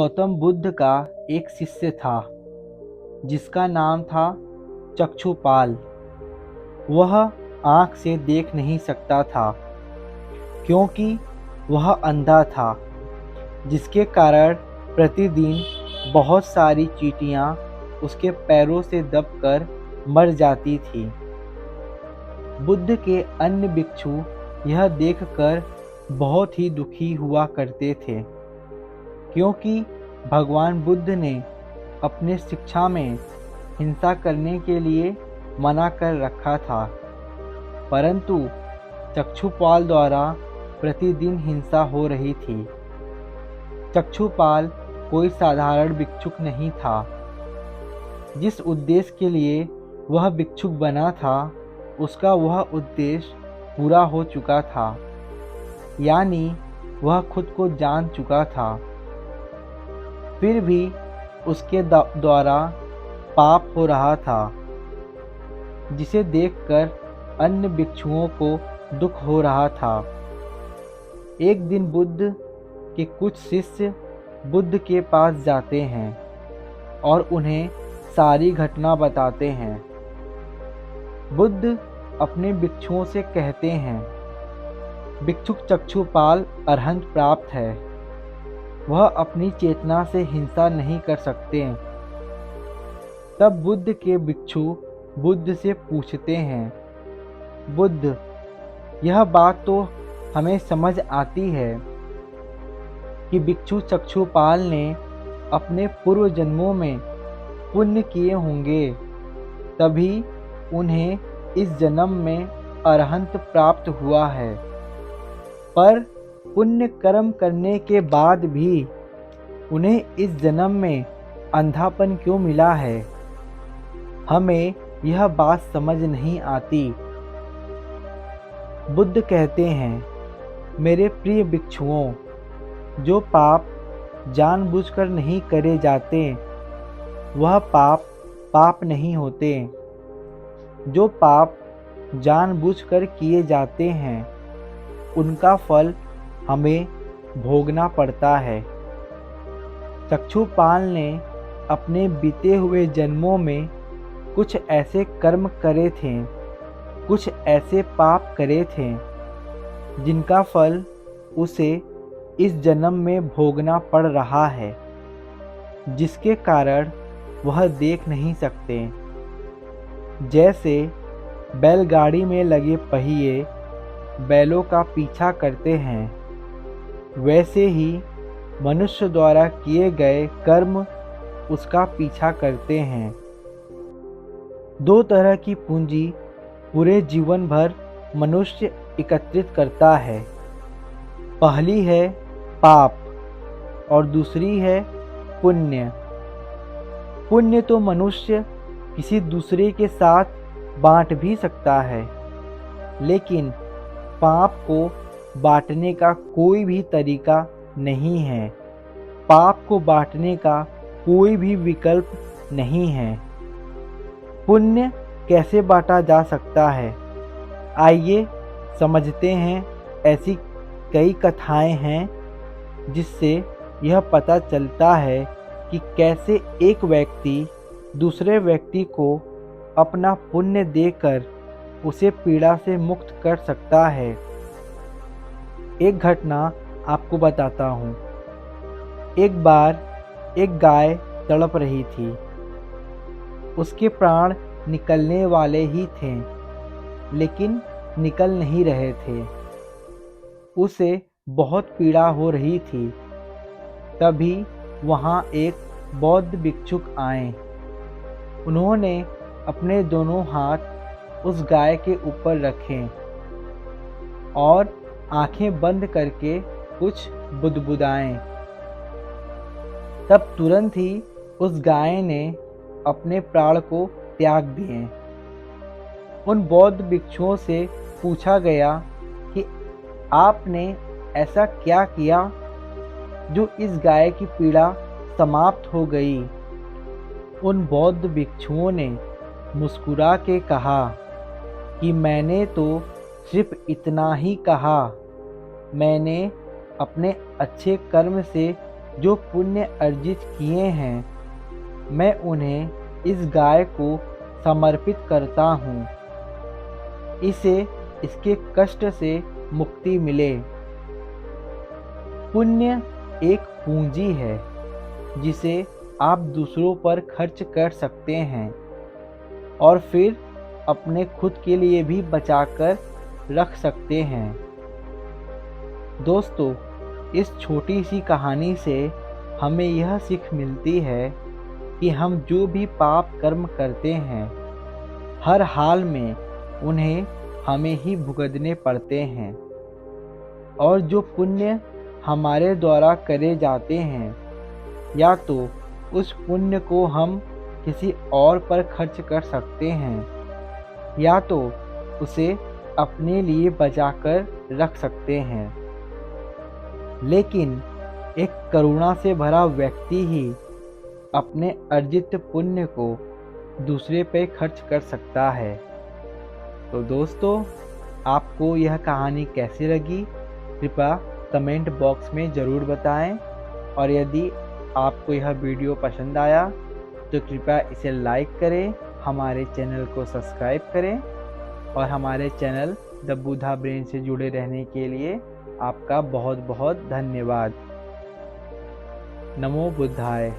गौतम बुद्ध का एक शिष्य था जिसका नाम था चक्षुपाल। वह आँख से देख नहीं सकता था क्योंकि वह अंधा था, जिसके कारण प्रतिदिन बहुत सारी चींटियाँ उसके पैरों से दबकर मर जाती थी। बुद्ध के अन्य भिक्षु यह देखकर बहुत ही दुखी हुआ करते थे क्योंकि भगवान बुद्ध ने अपने शिक्षा में हिंसा करने के लिए मना कर रखा था, परंतु चक्षुपाल द्वारा प्रतिदिन हिंसा हो रही थी। चक्षुपाल कोई साधारण भिक्षुक नहीं था। जिस उद्देश्य के लिए वह भिक्षुक बना था, उसका वह उद्देश्य पूरा हो चुका था, यानी वह खुद को जान चुका था। फिर भी उसके द्वारा पाप हो रहा था, जिसे देखकर अन्य भिक्षुओं को दुख हो रहा था। एक दिन बुद्ध के कुछ शिष्य बुद्ध के पास जाते हैं और उन्हें सारी घटना बताते हैं। बुद्ध अपने भिक्षुओं से कहते हैं, भिक्षुक चक्षुपाल अरहंत प्राप्त है, वह अपनी चेतना से हिंसा नहीं कर सकते। तब बुद्ध के भिक्षु बुद्ध से पूछते हैं, बुद्ध, यह बात तो हमें समझ आती है कि भिक्षु चक्षुपाल ने अपने पूर्व जन्मों में पुण्य किए होंगे, तभी उन्हें इस जन्म में अरहंत प्राप्त हुआ है। पर पुण्य कर्म करने के बाद भी उन्हें इस जन्म में अंधापन क्यों मिला है? हमें यह बात समझ नहीं आती। बुद्ध कहते हैं, मेरे प्रिय भिक्षुओं, जो पाप जानबूझकर नहीं करे जाते वह पाप नहीं होते। जो पाप जानबूझकर किए जाते हैं उनका फल हमें भोगना पड़ता है। चक्षुपाल ने अपने बीते हुए जन्मों में कुछ ऐसे कर्म करे थे, कुछ ऐसे पाप करे थे जिनका फल उसे इस जन्म में भोगना पड़ रहा है, जिसके कारण वह देख नहीं सकते। जैसे बैलगाड़ी में लगे पहिए बैलों का पीछा करते हैं, वैसे ही मनुष्य द्वारा किए गए कर्म उसका पीछा करते हैं। दो तरह की पूंजी पूरे जीवन भर मनुष्य एकत्रित करता है। पहली है पाप और दूसरी है पुण्य। पुण्य तो मनुष्य किसी दूसरे के साथ बांट भी सकता है, लेकिन पाप को बांटने का कोई भी तरीका नहीं है। पाप को बांटने का कोई भी विकल्प नहीं है। पुण्य कैसे बांटा जा सकता है? आइए समझते हैं। ऐसी कई कथाएं हैं जिससे यह पता चलता है कि कैसे एक व्यक्ति दूसरे व्यक्ति को अपना पुण्य देकर उसे पीड़ा से मुक्त कर सकता है। एक घटना आपको बताता हूँ। एक बार एक गाय तड़प रही थी। उसके प्राण निकलने वाले ही थे, लेकिन निकल नहीं रहे थे। उसे बहुत पीड़ा हो रही थी। तभी वहाँ एक बौद्ध भिक्षुक आए। उन्होंने अपने दोनों हाथ उस गाय के ऊपर रखे और आंखें बंद करके कुछ बुदबुदाएं। तब तुरंत ही उस गाय ने अपने प्राण को त्याग दिए। उन बौद्ध भिक्षुओं से पूछा गया कि आपने ऐसा क्या किया जो इस गाय की पीड़ा समाप्त हो गई। उन बौद्ध भिक्षुओं ने मुस्कुरा के कहा कि मैंने तो सिर्फ इतना ही कहा। मैंने अपने अच्छे कर्म से जो पुण्य अर्जित किए हैं, मैं उन्हें इस गाय को समर्पित करता हूँ। इसे इसके कष्ट से मुक्ति मिले। पुण्य एक पूंजी है जिसे आप दूसरों पर खर्च कर सकते हैं और फिर अपने खुद के लिए भी बचाकर रख सकते हैं। दोस्तों, इस छोटी सी कहानी से हमें यह सीख मिलती है कि हम जो भी पाप कर्म करते हैं, हर हाल में उन्हें हमें ही भुगतने पड़ते हैं, और जो पुण्य हमारे द्वारा करे जाते हैं, या तो उस पुण्य को हम किसी और पर खर्च कर सकते हैं, या तो उसे अपने लिए बचाकर रख सकते हैं। लेकिन एक करुणा से भरा व्यक्ति ही अपने अर्जित पुण्य को दूसरे पे खर्च कर सकता है। तो दोस्तों, आपको यह कहानी कैसी लगी, कृपया कमेंट बॉक्स में ज़रूर बताएं। और यदि आपको यह वीडियो पसंद आया तो कृपया इसे लाइक करें, हमारे चैनल को सब्सक्राइब करें, और हमारे चैनल द बुधा ब्रेन से जुड़े रहने के लिए आपका बहुत बहुत धन्यवाद। नमो बुद्धाय।